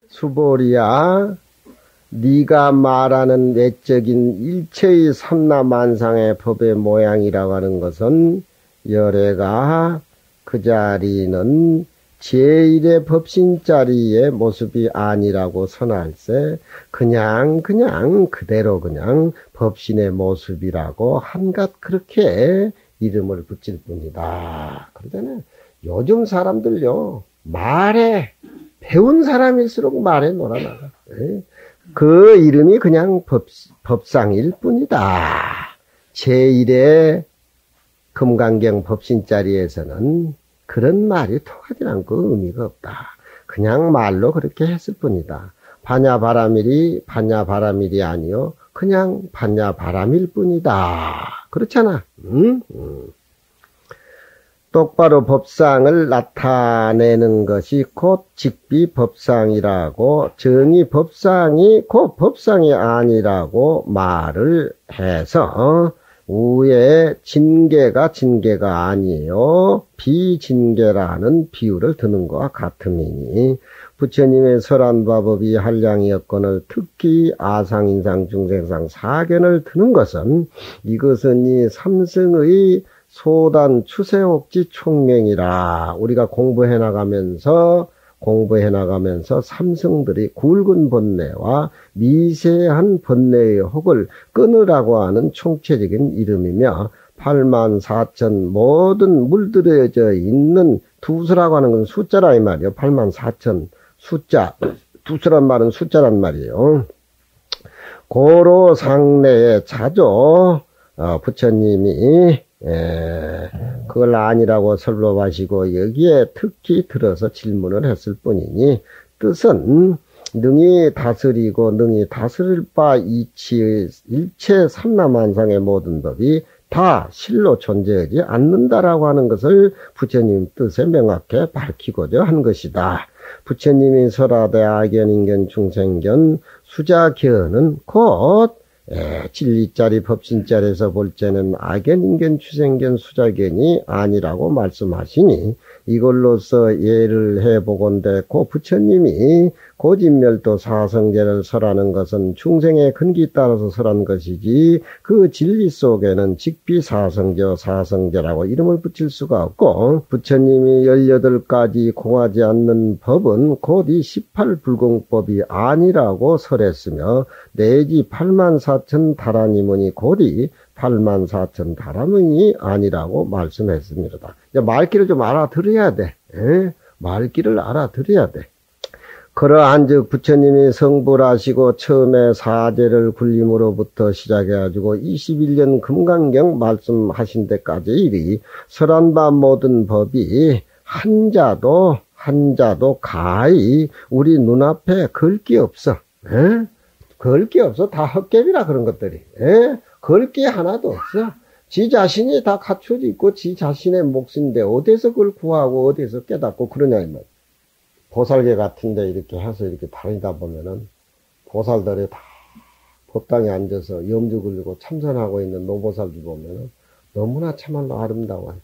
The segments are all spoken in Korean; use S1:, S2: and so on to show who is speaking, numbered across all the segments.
S1: 수보리야, 네가 말하는 외적인 일체의 삼라만상의 법의 모양이라고 하는 것은 열애가 그 자리는 제1의 법신자리의 모습이 아니라고 선할세 그냥 그대로 그냥 법신의 모습이라고 한갓 그렇게 이름을 붙일 뿐이다. 그러잖아요. 요즘 사람들요, 말에 배운 사람일수록 말에 놀아나가. 그 이름이 그냥 법상일 뿐이다. 제1의 금강경 법신자리에서는 그런 말이 통하지 않고 의미가 없다. 그냥 말로 그렇게 했을 뿐이다. 반야바라밀이 반야바라밀이 아니요 그냥 반야바라밀 뿐이다. 그렇잖아. 똑바로 법상을 나타내는 것이 곧 직비법상이라고, 정의 법상이 곧 법상이 아니라고 말을 해서 우에 진계가 아니에요. 비진계라는 비유를 드는 것과 같음이니 부처님의 설한바법이 한량이었거늘 특히 아상인상 중생상 사견을 드는 것은 이것은 이 삼승의 소단 추세옥지 총명이라. 우리가 공부해 나가면서 삼승들이 굵은 번뇌와 미세한 번뇌의 혹을 끊으라고 하는 총체적인 이름이며 84,000 모든 물들여져 있는 두수라고 하는 건 숫자라 이 말이에요. 84,000 숫자, 두수란 말은 숫자란 말이에요. 고로 상내에 자조 부처님이 그걸 아니라고 설법하시고 여기에 특히 들어서 질문을 했을 뿐이니 뜻은 능히 다스리고 능히 다스릴 바 이치의 일체 삼라만상의 모든 법이 다 실로 존재하지 않는다라고 하는 것을 부처님 뜻에 명확히 밝히고자 한 것이다. 부처님이 설하되 악견인견 중생견 수자견은 곧 진리짜리 법신짜리에서 볼 때는 악견인견 추생견 수자견이 아니라고 말씀하시니 이걸로서 예를 해보건대 고 부처님이 고진멸도 사성제를 설하는 것은 중생의 근기 따라서 설한 것이지 그 진리 속에는 직비사성제 사성제라고 이름을 붙일 수가 없고 부처님이 18가지 공하지 않는 법은 곧 이 18불공법이 아니라고 설했으며 내지 84,000 다라니문이 곧이 84,000 다라문이 아니라고 말씀했습니다. 말귀를 좀 알아들어야 돼. 말귀를 알아들어야 돼. 그러한즉 부처님이 성불하시고 처음에 사제를 굴림으로부터 시작해가지고 21년 금강경 말씀하신 데까지 일이 설한 바 모든 법이 한자도 가히 우리 눈앞에 걸 게 없어. 걸 게 없어. 다 헛개비라 그런 것들이. 걸 게 하나도 없어. 지 자신이 다 갖춰져 있고 지 자신의 몫인데 어디서 그걸 구하고 어디서 깨닫고 그러냐 이 말. 보살계 같은데 이렇게 해서 이렇게 다니다 보면은 보살들이 다 법당에 앉아서 염주 걸리고 참선하고 있는 노보살들 보면은 너무나 참말로 아름다워요.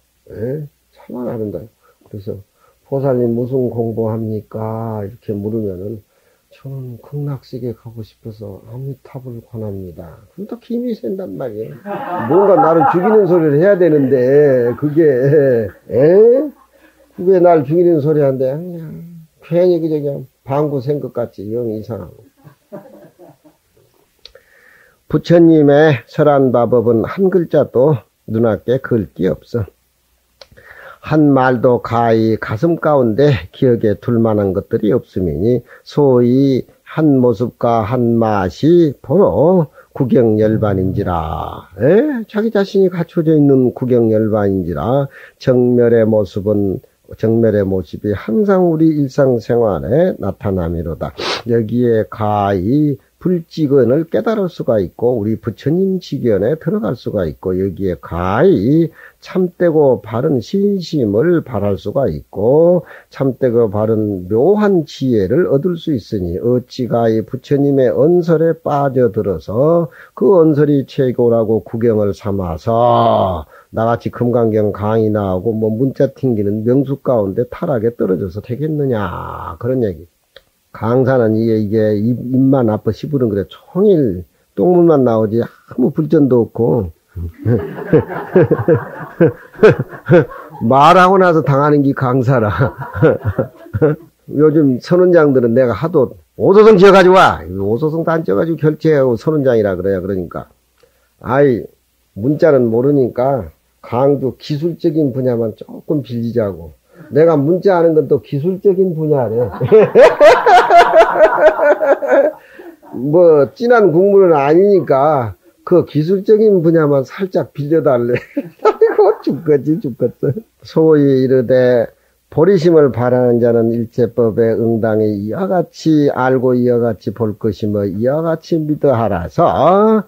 S1: 참말 아름다워요. 그래서 보살님 무슨 공부합니까? 이렇게 물으면은 저는 극락세계 가고 싶어서 아미타불 권합니다. 그럼 또 힘이 센단 말이에요. 뭔가 나를 죽이는 소리를 해야 되는데 그게 날 죽이는 소리 한데 그냥 괜히 그냥 방구 생것 같지. 영 이상하고. 부처님의 설한바법은 한 글자도 눈앞에 걸 게 없어. 한 말도 가히 가슴 가운데 기억에 둘 만한 것들이 없음이니 소위 한 모습과 한 맛이 도로 구경열반인지라. 자기 자신이 갖춰져 있는 구경열반인지라 정멸의 모습이 항상 우리 일상생활에 나타남이로다. 여기에 가히 불지견을 깨달을 수가 있고 우리 부처님 지견에 들어갈 수가 있고 여기에 가히 참되고 바른 신심을 발할 수가 있고 참되고 바른 묘한 지혜를 얻을 수 있으니 어찌 가히 부처님의 언설에 빠져들어서 그 언설이 최고라고 구경을 삼아서 나같이 금강경 강의 나오고 문자 튕기는 명수 가운데 타락에 떨어져서 되겠느냐 그런 얘기. 강사는 이게 입만 아파 씹으른 그래. 총일 똥물만 나오지 아무 불전도 없고. 말하고 나서 당하는 게 강사라. 요즘 선원장들은 내가 하도 오소성 지어가지고 와. 오소성도 안 지어가지고 결제하고 선원장이라 그래야 그러니까. 아이, 문자는 모르니까 강도 기술적인 분야만 조금 빌리자고. 내가 문자 하는 건 또 기술적인 분야래. 뭐, 진한 국물은 아니니까 그 기술적인 분야만 살짝 빌려달래. 아이고, 죽겠어. 소위 이르되, 보리심을 바라는 자는 일체법에 응당히 이와 같이 알고 이와 같이 볼 것이며 이와 같이 믿어 하라서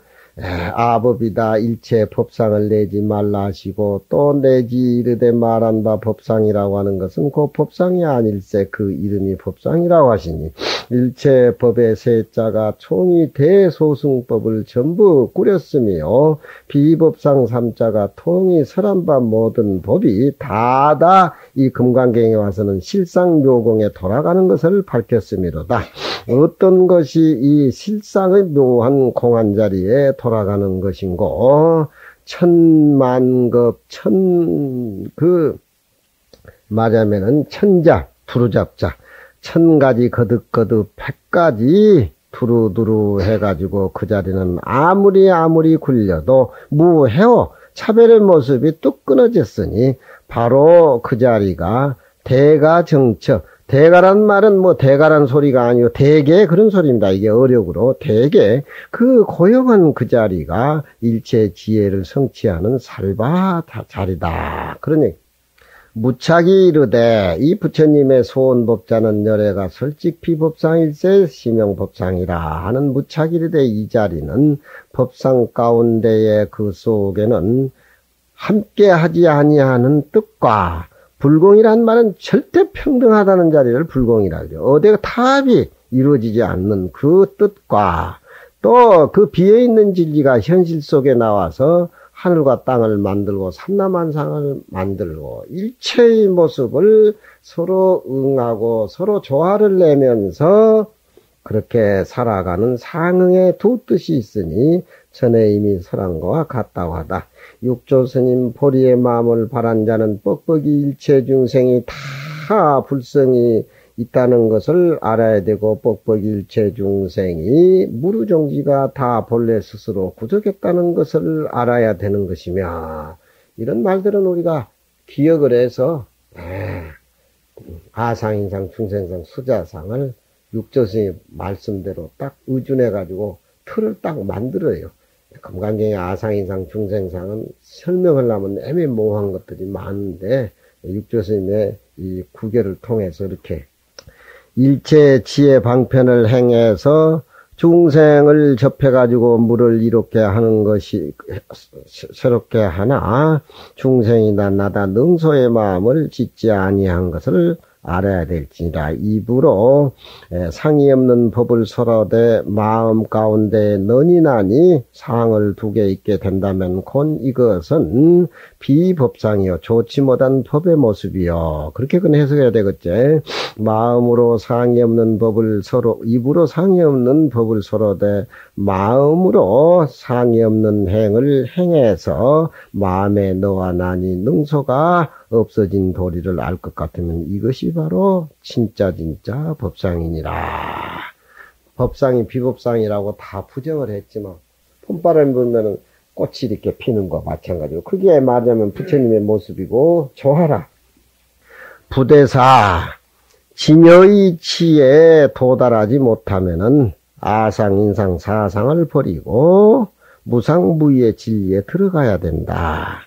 S1: 아법이다 일체 법상을 내지 말라 하시고 또 내지 이르되 말한 바 법상이라고 하는 것은 그 법상이 아닐세 그 이름이 법상이라고 하시니 일체 법의 세자가 총이 대소승법을 전부 꾸렸으며 비법상 삼자가 통이 설한 바 모든 법이 다다 이 금강경에 와서는 실상묘공에 돌아가는 것을 밝혔음이로다. 어떤 것이 이 실상의 묘한 공한 자리에 돌아가는 것인고 천만급 말하면은 천자 두루잡자 1000가지 거듭거듭 100가지 두루두루 해가지고 그 자리는 아무리 굴려도 무해오 차별의 모습이 뚝 끊어졌으니 바로 그 자리가 대가정척 대가란 말은 뭐 대가란 소리가 아니고 대개 그런 소리입니다. 이게 어력으로 대개 그 고요한 그 자리가 일체 지혜를 성취하는 살바 자리다. 그러니 무착이 이르되 이 부처님의 소원법자는 열애가 설직피 법상일세 심형법상이라 하는 무착이 이르되 이 자리는 법상 가운데에 그 속에는 함께하지 아니하는 뜻과 불공이란 말은 절대 평등하다는 자리를 불공이라 그래요. 어디가 타협이 이루어지지 않는 그 뜻과 또 그 비어있는 진리가 현실 속에 나와서 하늘과 땅을 만들고 삼라만상을 만들고 일체의 모습을 서로 응하고 서로 조화를 내면서 그렇게 살아가는 상응의 두 뜻이 있으니 전에 이미 설한 것과 같다고 하다. 육조스님 보리의 마음을 바란 자는 뻑뻑이 일체 중생이 다 불성이 있다는 것을 알아야 되고 뻑뻑이 일체 중생이 무르종지가 다 본래 스스로 구족했다는 것을 알아야 되는 것이며 이런 말들은 우리가 기억을 해서 아상인상 중생상 수자상을 육조스님 말씀대로 딱 의존해가지고 틀을 딱 만들어요. 금강경의 아상인상 중생상은 설명하려면 애매모호한 것들이 많은데 육조스님의 이 구결을 통해서 이렇게 일체 지혜 방편을 행해서 중생을 접해가지고 물을 이롭게 하는 것이 새롭게 하나 중생이나 나다 능소의 마음을 짓지 아니한 것을 알아야 될지니라. 입으로 상이 없는 법을 설하되 마음 가운데 너니 나니 상을 두게 있게 된다면 곧 이것은 비법상이요 좋지 못한 법의 모습이요 그렇게 그건 해석해야 되겠지. 마음으로 상이 없는 법을 서로 입으로 상이 없는 법을 설하되 마음으로 상이 없는 행을 행해서 마음에 너와 나니 능소가 없어진 도리를 알 것 같으면 이것이 바로 진짜 법상이니라. 법상이 비법상이라고 다 부정을 했지만 봄바람이 불면은 꽃이 이렇게 피는 거 마찬가지고 그게 말하자면 부처님의 모습이고 조하라. 부대사 진여의 치에 도달하지 못하면은 아상, 인상, 사상을 버리고 무상무의의 진리에 들어가야 된다.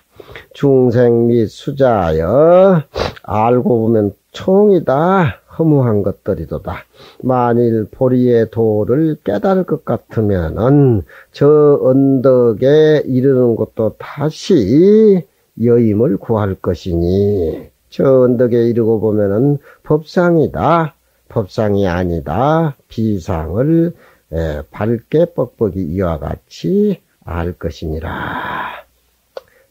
S1: 중생 및 수자여 알고 보면 총이다 허무한 것들이도다. 만일 보리의 도를 깨달을 것 같으면은 저 언덕에 이르는 것도 다시 여임을 구할 것이니 저 언덕에 이르고 보면은 법상이다 법상이 아니다 비상을 밝게 뻑뻑이 이와 같이 알 것이니라.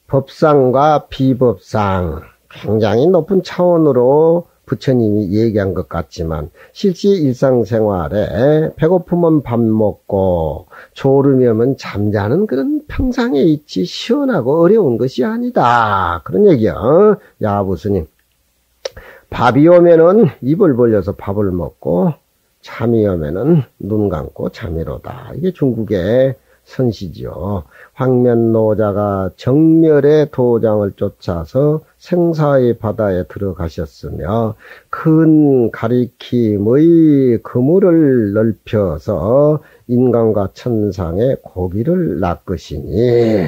S1: 법상과 비법상 굉장히 높은 차원으로 부처님이 얘기한 것 같지만 실제 일상생활에 배고프면 밥 먹고 졸음이 오면 잠자는 그런 평상에 있지 시원하고 어려운 것이 아니다. 그런 얘기야. 야부스님. 밥이 오면은 입을 벌려서 밥을 먹고 잠이 오면은 눈 감고 잠이로다. 이게 중국의 선시지요. 황면노자가 정멸의 도장을 쫓아서 생사의 바다에 들어가셨으며 큰 가리킴의 그물을 넓혀서 인간과 천상에 고기를 낚으시니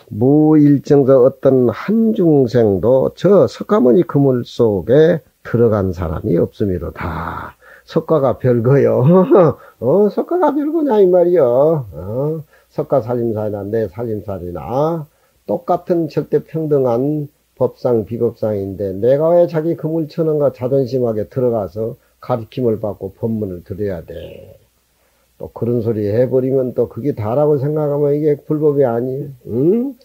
S1: 무일정서 어떤 한 중생도 저 석가모니 그물 속에 들어간 사람이 없음이로다. 석가가 별거요. 석가가 별거냐 이 말이요. 석가 살림살이나 내 살림살이나 똑같은 절대 평등한 법상 비법상인데 내가 왜 자기 그물 쳐는가 자존심하게 들어가서 가르침을 받고 법문을 들어야 돼. 또 그런 소리 해버리면 또 그게 다라고 생각하면 이게 불법이 아니에요. 응?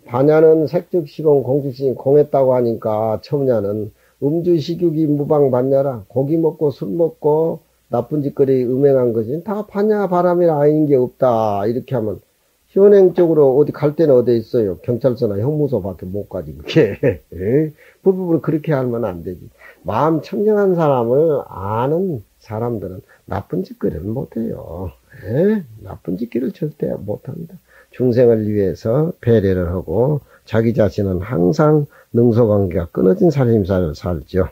S1: 반야는 색즉시공 공직신 공했다고 하니까 첨냐는 음주식육이 무방반야라. 고기 먹고 술 먹고 나쁜 짓거리 음행한 것이 다 반야 바람이라 아닌 게 없다. 이렇게 하면 현행적으로 어디 갈 때는 어디 있어요. 경찰서나 형무소밖에 못 가지 그게. 불법으로 그렇게 하면 안 되지. 마음 청정한 사람을 아는 사람들은 나쁜 짓거리를 못해요. 나쁜 짓거리를 절대 못합니다. 중생을 위해서 배려를 하고 자기 자신은 항상 능소관계가 끊어진 살림살이를 살죠.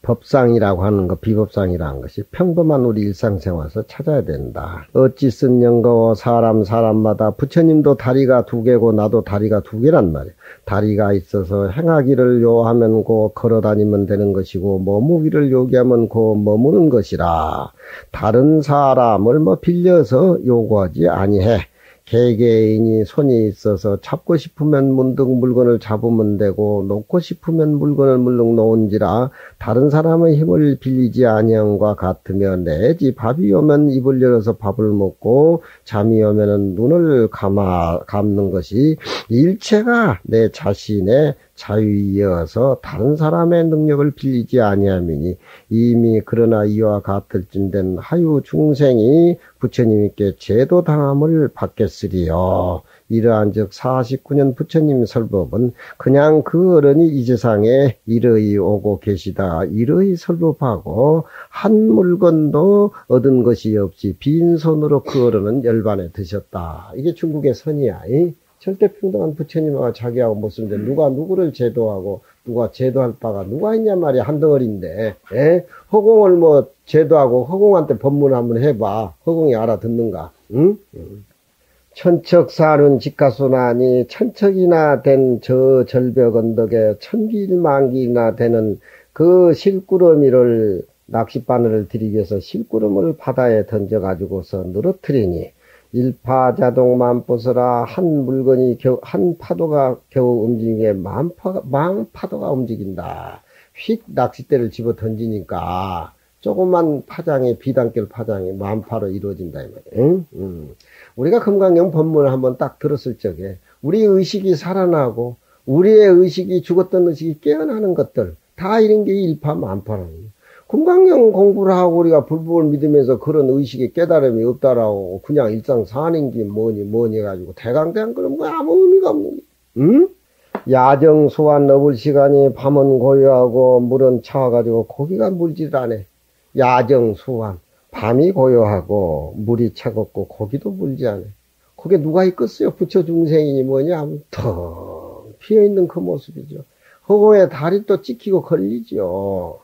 S1: 법상이라고 하는 것, 비법상이라는 하는 것이 평범한 우리 일상생활에서 찾아야 된다. 어찌 쓴 연거 사람마다 부처님도 다리가 두 개고 나도 다리가 두 개란 말이야. 다리가 있어서 행하기를 요하면 고 걸어다니면 되는 것이고 머무기를 요구하면 고 머무는 것이라. 다른 사람을 빌려서 요구하지 아니해. 개개인이 손이 있어서 잡고 싶으면 문득 물건을 잡으면 되고 놓고 싶으면 물건을 물렁 놓은지라 다른 사람의 힘을 빌리지 아니함과 같으며 내지 밥이 오면 입을 열어서 밥을 먹고 잠이 오면은 눈을 감는 것이 일체가 내 자신의 자유이어서 다른 사람의 능력을 빌리지 아니함이니 이미 그러나 이와 같을진된 하유 중생이 부처님께 제도당함을 받겠으리요. 이러한 즉 49년 부처님 설법은 그냥 그 어른이 이 세상에 이러히 오고 계시다 이러히 설법하고 한 물건도 얻은 것이 없이 빈손으로 그 어른은 열반에 드셨다. 이게 중국의 선이야. 절대 평등한 부처님하고 자기하고 무슨 누가 누구를 제도하고 누가 제도할 바가 누가 있냐 말이야. 한 덩어리인데 허공을 제도하고 허공한테 법문 한번 해봐. 허공이 알아듣는가? 응? 천척사는 직가수나니 천척이나 된 저 절벽 언덕에 천길만길이나 되는 그 실구러미를 낚싯바늘을 들이기 위해서 실구름을 바다에 던져가지고서 늘어뜨리니 일파자동만보서라 한 물건이 한 파도가 겨우 움직이게 만파도가 움직인다. 휙 낚싯대를 집어 던지니까 조그만 파장이 비단결 파장이 만파로 이루어진다 이 말이에요. 우리가 금강경 법문을 한번 딱 들었을 적에 우리 의식이 살아나고 우리의 의식이 죽었던 의식이 깨어나는 것들 다 이런 게 일파만파라는 거예요. 금강경 공부를 하고 우리가 불법을 믿으면서 그런 의식의 깨달음이 없다라고 그냥 일상 사는 게 뭐니 해가지고 대강대강 그런 거 아무 의미가 없는 게. 응? 야정 소환 넣을 시간이 밤은 고요하고 물은 차와가지고 고기가 물질 안 해. 야정 소환 밤이 고요하고 물이 차갑고 고기도 물지 않아. 그게 누가 있겠어요? 부처 중생이니 뭐냐 하면 텅 비어있는 그 모습이죠. 허공에 달이 또 찍히고 걸리죠.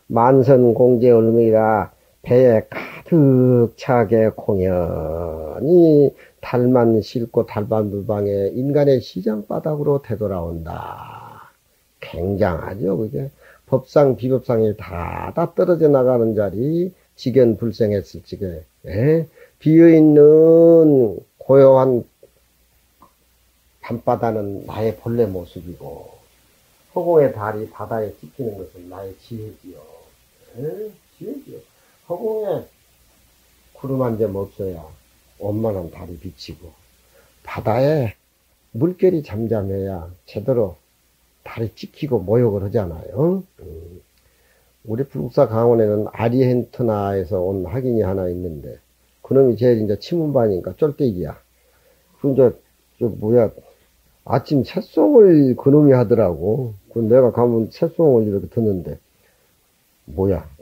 S1: 만선 공제 얼음이라 배에 가득 차게 공연히 달만 싣고 달반불방에 인간의 시장바닥으로 되돌아온다. 굉장하죠. 그게 법상 비법상이 다 떨어져 나가는 자리 직연불생했을 적에 비어있는 고요한 밤바다는 나의 본래 모습이고 허공의 달이 바다에 찍히는 것은 나의 지혜지요. 지혜지요. 허공에 구름 한 점 없어야 원만한 달이 비치고 바다에 물결이 잠잠해야 제대로 다리 찍히고 모욕을 하잖아요. 우리 불국사 강원에는 아리헨티나에서 온 학인이 하나 있는데, 그놈이 제일 이제 치문반이니까 쫄대기야. 그 이제, 아침 새송을 그놈이 하더라고. 그 내가 가면 새송을 이렇게 듣는데,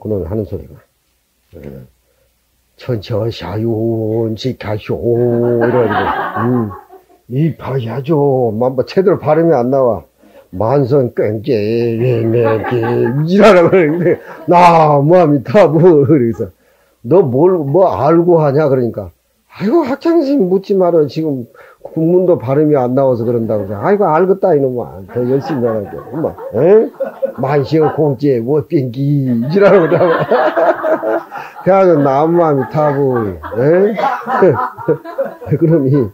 S1: 그놈이 하는 소리가. 천천샤윤 가쇼 이러는데, 봐야죠. 뭐 제대로 발음이 안 나와. 만선 꽹제 이라라고 그러는데 나무아미타부 그래서 너 뭐 알고 하냐 그러니까 아이고 학창생 묻지 마라 지금 국문도 발음이 안 나와서 그런다고 아이고 알겠다 이놈아 더 열심히 하라게 엄마 만시어 공제 뭐 빙기 이라라고 그래가지고 나무아미타부 그놈이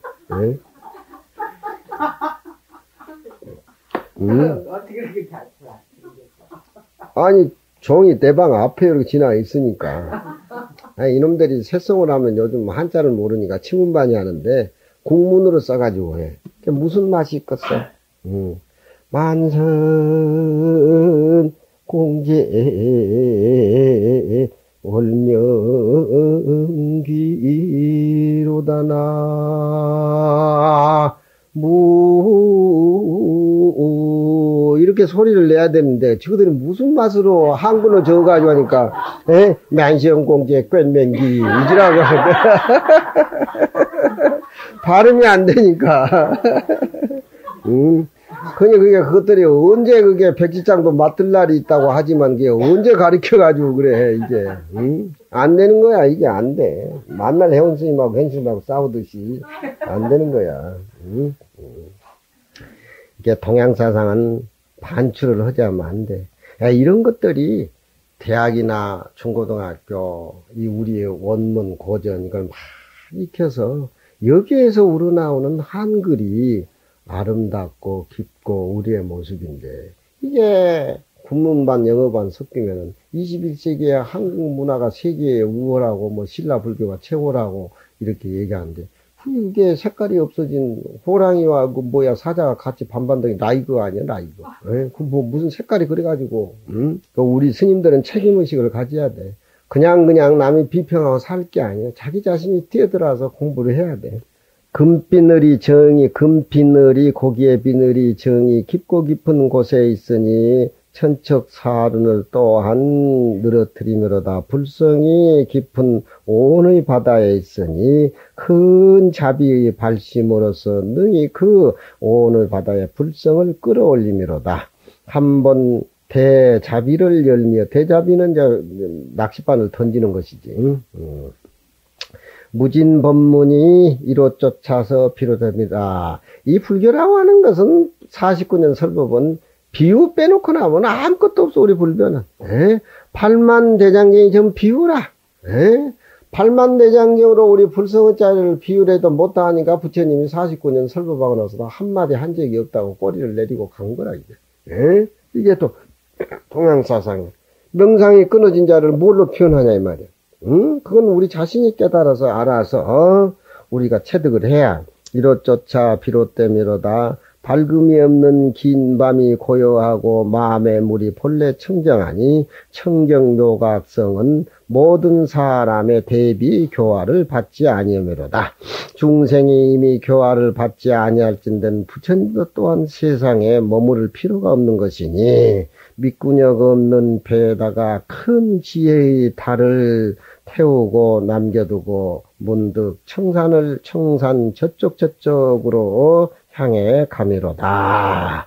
S2: 어떻게 그렇게 잘 풀어?
S1: 아니, 종이 내 방 앞에 이렇게 지나 있으니까. 아니, 이놈들이 새송을 하면 요즘 한자를 모르니까 치문반이 하는데, 국문으로 써가지고 해. 무슨 맛이 있겠어? 만선, 공제, 월명기로다나, 이렇게 소리를 내야 되는데 저들이 무슨 맛으로 한글로 적어가지고 하니까 만시영공제 꿰맹기 이지라고 하는데 발음이 안 되니까 그것들이 언제 그게 백지장도 맡을 날이 있다고 하지만 그게 언제 가르쳐가지고 그래 이게 안 되는 거야. 이게 안 돼. 만날 해온 스님하고 hen스님하고 싸우듯이 안 되는 거야. 이게 동양사상은 반출을 하자면 안 돼. 야, 이런 것들이 대학이나 중고등학교, 이 우리의 원문, 고전, 이걸 막 익혀서 여기에서 우러나오는 한글이 아름답고 깊고 우리의 모습인데, 이게 국문반, 영어반 섞이면은 21세기의 한국 문화가 세계에 우월하고 뭐 신라 불교가 최고라고 이렇게 얘기하는데, 이게 색깔이 없어진 호랑이와 사자가 같이 반반덩이 라이거 아니야, 라이거. 무슨 색깔이 그래가지고, 우리 스님들은 책임의식을 가져야 돼. 그냥 남이 비평하고 살 게 아니야. 자기 자신이 뛰어들어서 공부를 해야 돼. 금비늘이 정이, 금비늘이 고기의 비늘이 정이 깊고 깊은 곳에 있으니 천척사륜을 또한 늘어뜨리므로다. 불성이 깊은 온의 바다에 있으니 큰 자비의 발심으로서 능히 그 온의 바다의 불성을 끌어올리미로다. 한번 대자비를 열며, 대자비는 이제 낚싯바늘 던지는 것이지. 무진법문이 이로 쫓아서 비롯됩니다. 이 불교라고 하는 것은 49년 설법은 비유 빼놓고 나면 아무것도 없어, 우리 불교는. 팔만대장경이 좀 비유라. 팔만대장경으로 우리 불성의자리를 비유해도 못하니까 부처님이 49년 설법하고 나서도 한마디 한 적이 없다고 꼬리를 내리고 간 거라, 이게. 이게 또, 동양사상에. 명상이 끊어진 자를 뭘로 표현하냐, 이 말이야. 그건 우리 자신이 깨달아서 알아서, 우리가 체득을 해야, 이로쫓아 비롯되미로다. 밝음이 없는 긴 밤이 고요하고 마음의 물이 본래 청정하니 청정묘각성은 모든 사람의 대비 교화를 받지 아니하미로다. 중생이 이미 교화를 받지 아니할진된 부처님도 또한 세상에 머무를 필요가 없는 것이니 밑구녕 없는 배에다가 큰 지혜의 달을 태우고 남겨두고 문득 청산 저쪽으로 향해 가미로다.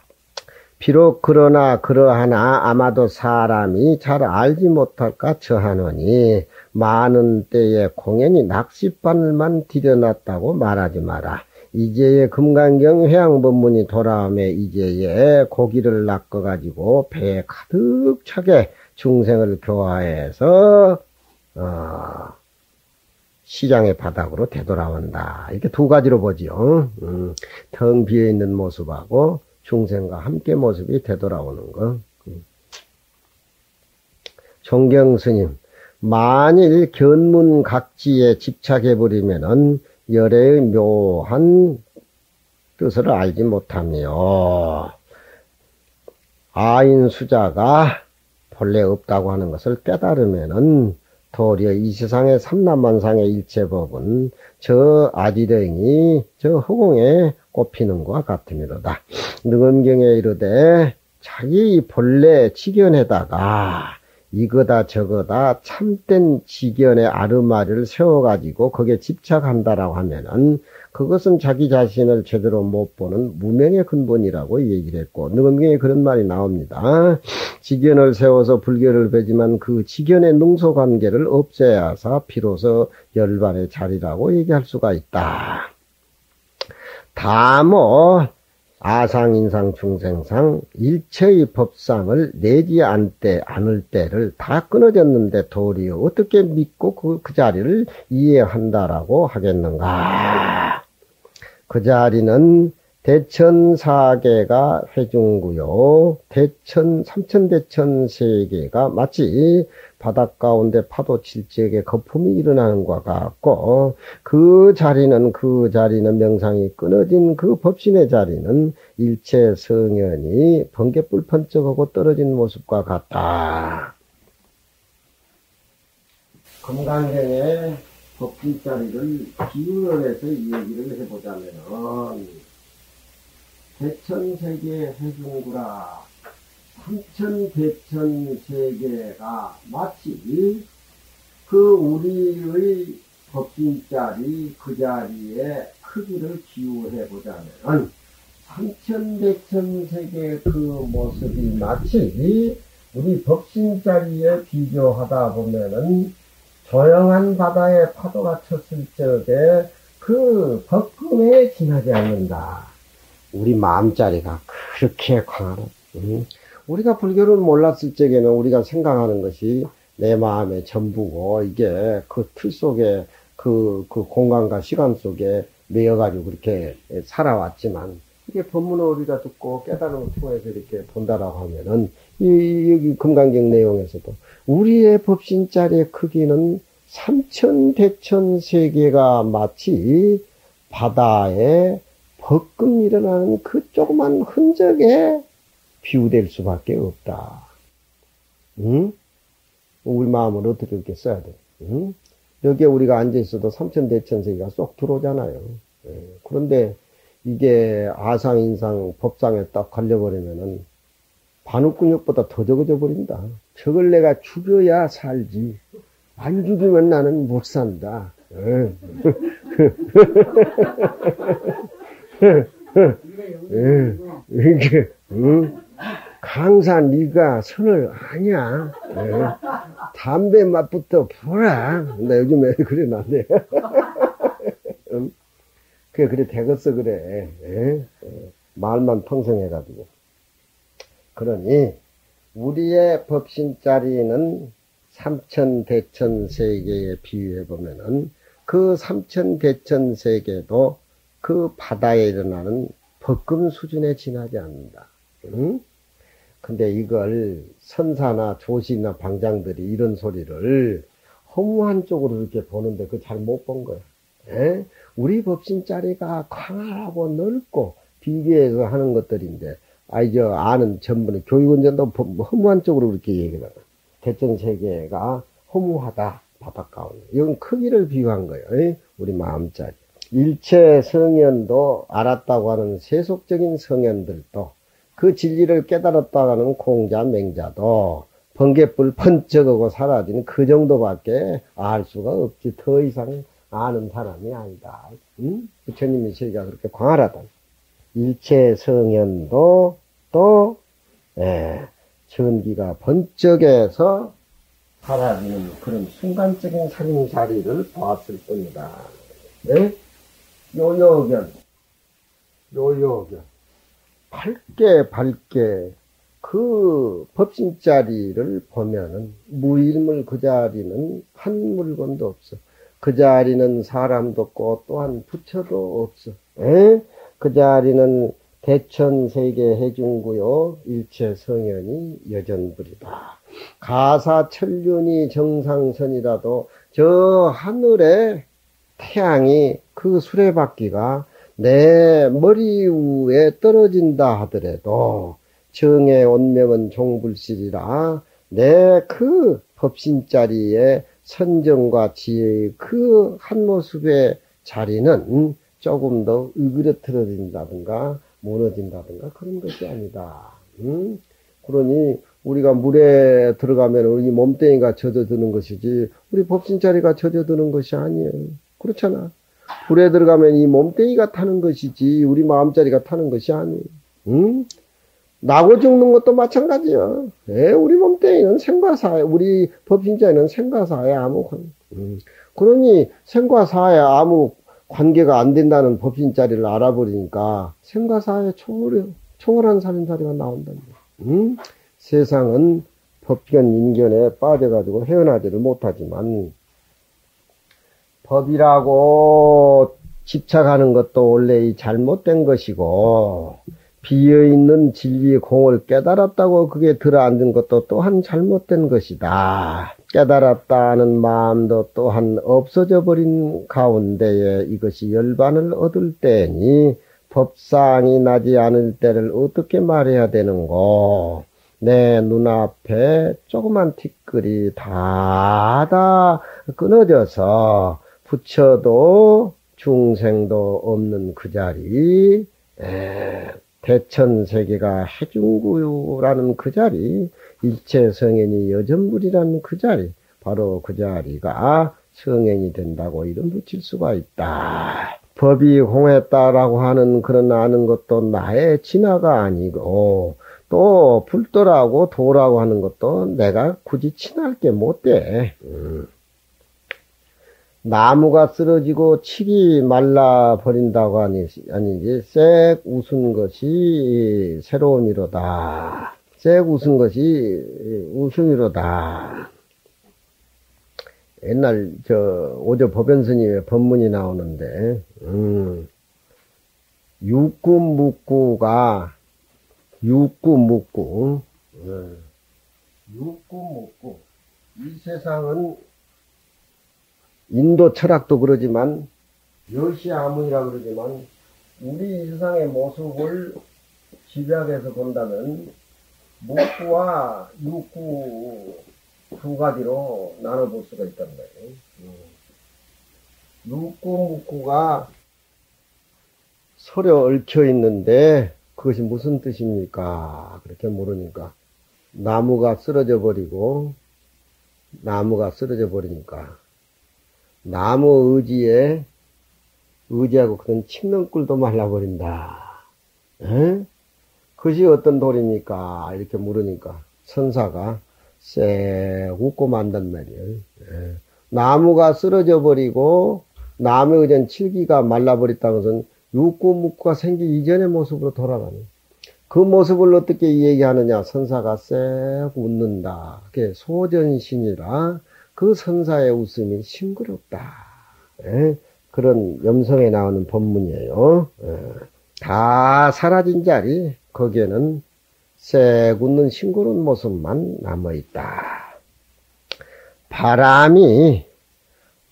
S1: 비록 그러하나 아마도 사람이 잘 알지 못할까 처하노니 많은 때에 공연히 낚싯바늘만 들여놨다고 말하지 마라. 이제의 금강경 회양법문이 돌아오매 이제의 고기를 낚아가지고 배에 가득 차게 중생을 교화해서 시장의 바닥으로 되돌아온다. 이렇게 두 가지로 보지요. 텅 비어있는 모습하고 중생과 함께 모습이 되돌아오는 거. 존경스님, 만일 견문각지에 집착해버리면은 열애의 묘한 뜻을 알지 못하며 아인수자가 본래 없다고 하는 것을 깨달으면은 도리어 이 세상의 삼라만상의 일체법은 저 아지령이 저 허공에 꼽히는 것과 같으미로다. 능엄경에 이르되 자기 본래 지견에다가 이거다 저거다 참된 지견의 아르마리를 세워가지고 거기에 집착한다라고 하면은 그것은 자기 자신을 제대로 못 보는 무명의 근본이라고 얘기를 했고, 능엄경에 그런 말이 나옵니다. 지견을 세워서 불교를 배지만 그 지견의 능소관계를 없애야 해서 비로소 열반의 자리라고 얘기할 수가 있다. 다모 아상인상 중생상 일체의 법상을 내지 않을 때를 다 끊어졌는데 도리어 어떻게 믿고 그 자리를 이해한다라고 하겠는가. 그 자리는 대천사계가 회중구요, 삼천대천 세계가 마치 바닷 가운데 파도 칠 적에 거품이 일어나는 것과 같고, 그 자리는 명상이 끊어진 그 법신의 자리는 일체 성현이 번개불 번쩍하고 떨어진 모습과 같다. 금강경에 법신 자리를 비유를 해서 이 얘기를 해보자면은, 대천세계 회중구라 삼천대천세계가 마치 그 우리의 법신자리 그 자리에 크기를 비유해보자면 삼천대천세계 그 모습이 마치 우리 법신자리에 비교하다 보면은 조용한 바다에 파도가 쳤을 적에 그 법금에 지나지 않는다. 우리 마음자리가 그렇게 강하다. 우리가 불교를 몰랐을 적에는 우리가 생각하는 것이 내 마음의 전부고, 이게 그 틀 속에 그 공간과 시간 속에 매여가지고 그렇게 살아왔지만, 이게 법문을 우리가 듣고 깨달음을 통해서 이렇게 본다라고 하면은, 여기 금강경 내용에서도 우리의 법신자리의 크기는 삼천대천 세계가 마치 바다에 벌금 일어나는 그 조그만 흔적에 비유될 수밖에 없다. 응? 우리 마음을 어떻게 이렇게 써야 돼? 응? 여기에 우리가 앉아있어도 삼천대천세계가 쏙 들어오잖아요. 그런데 이게 아상인상 법상에 딱 걸려버리면은 반우근육보다 더 적어져 버린다. 저걸 내가 죽여야 살지. 안 죽이면 나는 못 산다. 이게, 강산 네가 선을 아냐? 담배 맛부터 보라. 나 요즘에 그래 나네. 그래 되겠어 그래. 말만 평생 해가지고. 그러니 우리의 법신자리는 삼천대천세계에 비유해보면은 그 삼천대천세계도 그 바다에 일어나는 법금 수준에 지나지 않는다. 응? 근데 이걸 선사나 조시나 방장들이 이런 소리를 허무한 쪽으로 이렇게 보는데 그 잘 못 본 거야. 에? 우리 법신자리가 광활하고 넓고 비교해서 하는 것들인데, 아는 전부는 교육원전도 허무한 쪽으로 그렇게 얘기를 하고, 대천세계가 허무하다, 바닷가운데. 이건 크기를 비유한 거예요. 에? 우리 마음자리. 일체 성현도 알았다고 하는 세속적인 성현들도 그 진리를 깨달았다고 하는 공자, 맹자도 번개불 번쩍하고 사라지는 그 정도밖에 알 수가 없지. 더 이상 아는 사람이 아니다. 응? 부처님의 세계가 그렇게 광활하다. 일체 성현도 또 전기가 번쩍해서 사라지는 그런 순간적인 살림살이를 보았을 뿐이다. 네? 요요견 밝게 그 법신자리를 보면은 무일물 그 자리는 한 물건도 없어. 그 자리는 사람도 없고 또한 부처도 없어. 그 자리는 대천세계 해중구요 일체 성현이 여전불이다. 가사천륜이 정상선이라도 저 하늘에 태양이 그 수레바퀴가 내 머리 위에 떨어진다 하더라도 정의 온명은 종불실이라 내 그 법신자리의 선정과 지혜의 그 한 모습의 자리는 조금 더 으그러뜨려진다든가 무너진다든가 그런 것이 아니다. 그러니 우리가 물에 들어가면 우리 몸뚱이가 젖어드는 것이지 우리 법신자리가 젖어드는 것이 아니에요. 그렇잖아. 불에 들어가면 이 몸뚱이가 타는 것이지 우리 마음자리가 타는 것이 아니에요. 나고 죽는 것도 마찬가지야. 우리 몸뚱이는 생과 사에, 우리 법신자에는 생과 사에 아무 그러니 생과 사에 아무 관계가 안 된다는 법신자리를 알아버리니까 생과 사에 초월한 살인사리가 나온다는 거야. 세상은 법견 인견에 빠져가지고 헤어나지를 못하지만 법이라고 집착하는 것도 원래 이 잘못된 것이고 비어있는 진리의 공을 깨달았다고 그게 들어앉은 것도 또한 잘못된 것이다. 깨달았다는 마음도 또한 없어져 버린 가운데에 이것이 열반을 얻을 때니 법상이 나지 않을 때를 어떻게 말해야 되는고. 내 눈앞에 조그만 티끌이 다 끊어져서 부처도 중생도 없는 그 자리, 대천세계가 해중구라는 그 자리, 일체성현이 여전불이라는 그 자리, 바로 그 자리가 성행이 된다고 이름 붙일 수가 있다. 법이 공했다라고 하는 그런 아는 것도 나의 진화가 아니고 또 불도라고 도라고 하는 것도 내가 굳이 친할 게 못 돼. 나무가 쓰러지고 칡이 말라버린다고 아니지 색 웃은 것이 새로움이로다. 색 웃은 것이 웃음이로다. 옛날 오조 법연스님의 법문이 나오는데 육구묵구가 육구묵구 이 세상은 인도 철학도 그러지만 여시아문이라 그러지만 우리 세상의 모습을 집약해서 본다면 묵구와 육구 두 가지로 나눠볼 수가 있단 말이에요. 육구묵구가 서로 얽혀 있는데 그것이 무슨 뜻입니까? 그렇게 물으니까 나무가 쓰러져 버리니까 나무 의지하고 그런 칡렁꿀도 말라버린다. 그것이 어떤 도리입니까? 이렇게 물으니까 선사가 쎄 웃고 만단 말이에요. 나무가 쓰러져 버리고 나무에 의한 칠기가 말라버렸다는 것은 육구묵구가 생기기 이전의 모습으로 돌아가는 그 모습을 어떻게 얘기하느냐. 선사가 쎄 웃는다. 그게 소전신이라 그 선사의 웃음이 싱그럽다. 그런 염성에 나오는 법문이에요. 다 사라진 자리 거기에는 쎄 웃는 싱그러운 모습만 남아있다. 바람이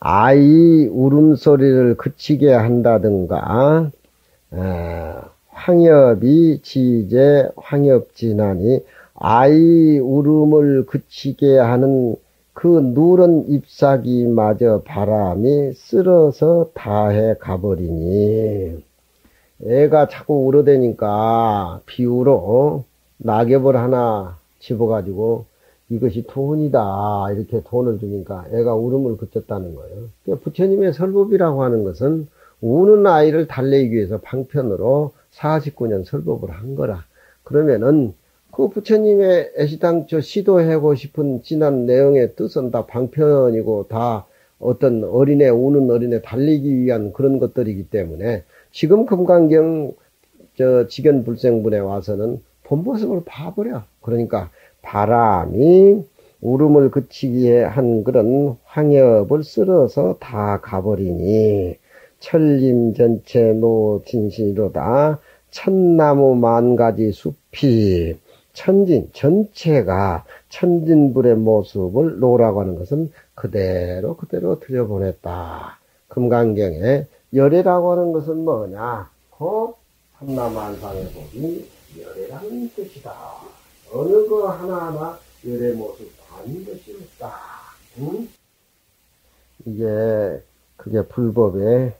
S1: 아이 울음소리를 그치게 한다든가 황엽이 지제 황엽지나니 아이 울음을 그치게 하는 그 누런 잎사귀마저 바람이 쓸어서 다해 가버리니 애가 자꾸 울어대니까 비유로 낙엽을 하나 집어가지고 이것이 돈이다 이렇게 돈을 주니까 애가 울음을 그쳤다는 거예요. 그러니까 부처님의 설법이라고 하는 것은 우는 아이를 달래기 위해서 방편으로 49년 설법을 한 거라. 그러면은 그 부처님의 애시당초 시도하고 싶은 진한 내용의 뜻은 다 방편이고 다 어떤 어린애 우는 어린애 달래기 위한 그런 것들이기 때문에 지금 금강경 직연불생분에 와서는 본 모습을 봐버려. 그러니까 바람이 울음을 그치게 한 그런 황엽을 쓸어서 다 가버리니 천림 전체 노진신이로다. 천나무 만가지 숲이 천진 전체가 천진불의 모습을 노라고 하는 것은 그대로 들여보냈다. 금강경에 열애라고 하는 것은 뭐냐? 곧 천하만상의 복이 열애라는 뜻이다. 어느 거 하나하나 열애 모습 다른 것이 없다. 응? 이게 그게 불법의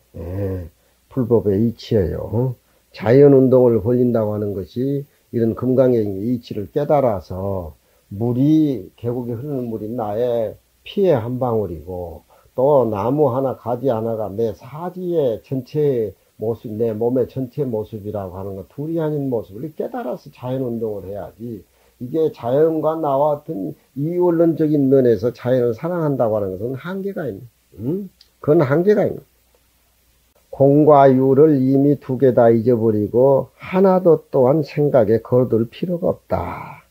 S1: 이치예요. 자연운동을 벌린다고 하는 것이 이런 금강의 이치를 깨달아서 물이 계곡에 흐르는 물이 나의 피의 한 방울이고 또 나무 하나 가지 하나가 내 사지의 전체의 모습, 내 몸의 전체 모습이라고 하는 것, 둘이 아닌 모습을 깨달아서 자연운동을 해야지. 이게 자연과 나와 같은 이원론적인 면에서 자연을 사랑한다고 하는 것은 한계가 있는, 그건 한계가 있는. 공과 유를 이미 두 개 다 잊어버리고 하나도 또한 생각에 거둘 필요가 없다.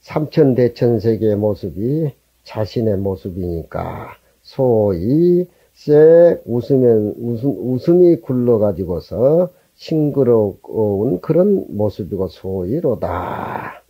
S1: 삼천대천세계의 모습이 자신의 모습이니까 소위 쎄 웃음이 굴러가지고서 싱그러운 그런 모습이고 소위로다.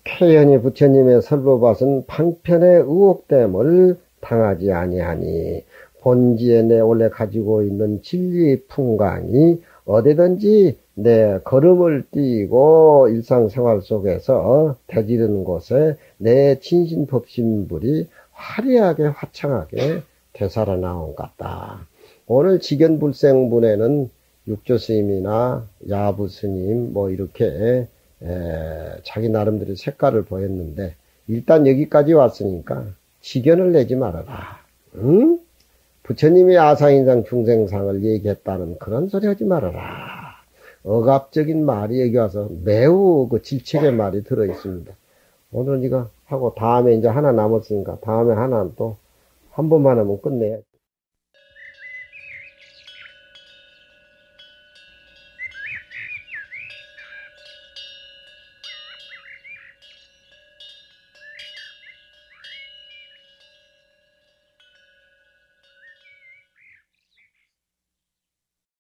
S1: 쾌연히 부처님의 설법밭은 방편의 의혹됨을 당하지 아니하니 본지에 내 원래 가지고 있는 진리 풍광이 어디든지 내 걸음을 띄고 일상생활 속에서 되지르는 곳에 내 진신법신불이 화려하게 화창하게 되살아나온 것 같다. 오늘 직연불생분에는 육조스님이나 야부스님 뭐 이렇게 자기 나름대로 색깔을 보였는데 일단 여기까지 왔으니까 직연을 내지 말아라. 응? 부처님이 아사인상 중생상을 얘기했다는 그런 소리 하지 말아라. 억압적인 말이 여기 와서 매우 그 질책의 말이 들어있습니다. 오늘 이거 하고 다음에 이제 하나 남았으니까 다음에 하나는 또 한 번만 하면 끝내야